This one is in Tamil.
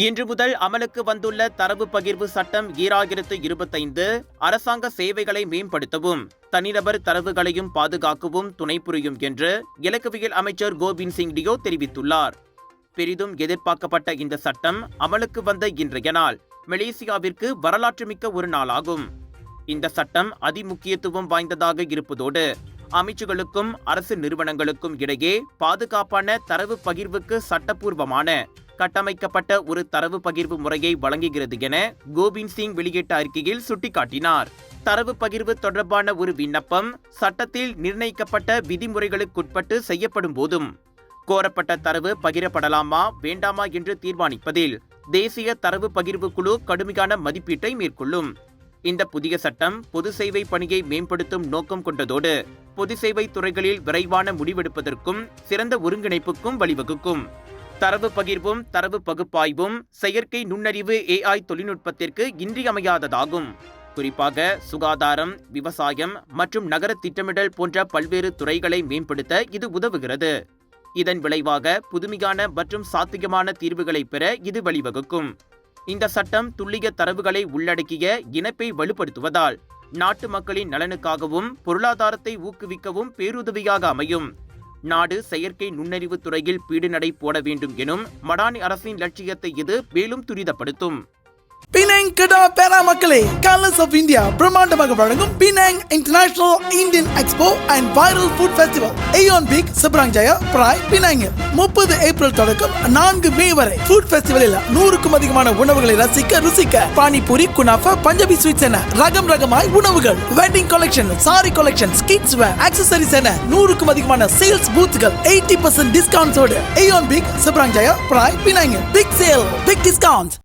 இன்று முதல் அமலுக்கு வந்துள்ள தரவு பகிர்வு சட்டம் 2025 அரசாங்க சேவைகளை மேம்படுத்தவும் தனிநபர் தரவுகளையும் பாதுகாக்கவும் துணை புரியும் என்று இலக்கவியல் அமைச்சர் கோவிந்த் சிங் டியோ தெரிவித்துள்ளார். பெரிதும் எதிர்பார்க்கப்பட்ட இந்த சட்டம் அமலுக்கு வந்த இன்றைய நாள் மலேசியாவிற்கு வரலாற்றுமிக்க ஒரு நாளாகும். இந்த சட்டம் அதிமுக்கியத்துவம் வாய்ந்ததாக இருப்பதோடு அமைச்சுகளுக்கும் அரசு நிறுவனங்களுக்கும் இடையே பாதுகாப்பான தரவு பகிர்வுக்கு சட்டப்பூர்வமான கட்டமைக்கப்பட்ட ஒரு தரவு பகிர்வு முறையை வழங்குகிறது என கோவிந்த் சிங் வெளியிட்ட அறிக்கையில் சுட்டிக்காட்டினார். தரவு பகிர்வு தொடர்பான ஒரு விண்ணப்பம் சட்டத்தில் நிர்ணயிக்கப்பட்ட விதிமுறைகளுக்குட்பட்டு செய்யப்படும் போதும் கோரப்பட்ட தரவு பகிரப்படலாமா வேண்டாமா என்று தீர்மானிப்பதில் தேசிய தரவு பகிர்வு குழு கடுமையான மதிப்பீட்டை மேற்கொள்ளும். இந்த புதிய சட்டம் பொது சேவை பணியை மேம்படுத்தும் நோக்கம் கொண்டதோடு பொது சேவை துறைகளில் விரைவான முடிவெடுப்பதற்கும் சிறந்த ஒருங்கிணைப்புக்கும் வழிவகுக்கும். தரவு பகிர்வும் தரவு பகுப்பாய்வும் செயற்கை நுண்ணறிவு AI தொழில்நுட்பத்திற்கு இன்றியமையாததாகும். குறிப்பாக சுகாதாரம், விவசாயம் மற்றும் நகர திட்டமிடல் போன்ற பல்வேறு துறைகளை மேம்படுத்த இது உதவுகிறது. இதன் விளைவாக புதுமையான மற்றும் சாத்தியமான தீர்வுகளை பெற இது வழிவகுக்கும். இந்த சட்டம் துல்லிய தரவுகளை உள்ளடக்கிய இணைப்பை வலுப்படுத்துவதால் நாட்டு மக்களின் நலனுக்காகவும் பொருளாதாரத்தை ஊக்குவிக்கவும் பேருதவியாக அமையும். நாடு செயற்கை நுண்ணறிவு துறையில் பீடுநடை போட வேண்டும் எனும் மடானி அரசின் லட்சியத்தை இது மேலும் துரிதப்படுத்தும். பினாங் கடா பேரா மக்களே, கலர்ஸ் ஆஃப் இந்தியா பிரம்மாண்டமாக வழங்கும் Penang international Indian expo and viral food festival Aeon big Seberang Jaya Prai பினாங்கில் 30 ஏப்ரல் தொடக்கம் 4 மே வரை. ஃபுட் ஃபெஸ்டிவலில் 100க்கும் அதிகமான உணவுகளை ருசிக்க பானிபூரி, குனாஃபா, பஞ்சாபி ஸ்வீட்ஸ் என ரகமாய் உணவுகள், wedding collection, sari collection, kids wear, accessories என 100க்கும் அதிகமான சேல்ஸ் பூத்துகள் 80% டிஸ்கவுண்ட்ஸோடு Aeon big Seberang Jaya Prai பினாங்கில். Big sale, big discount.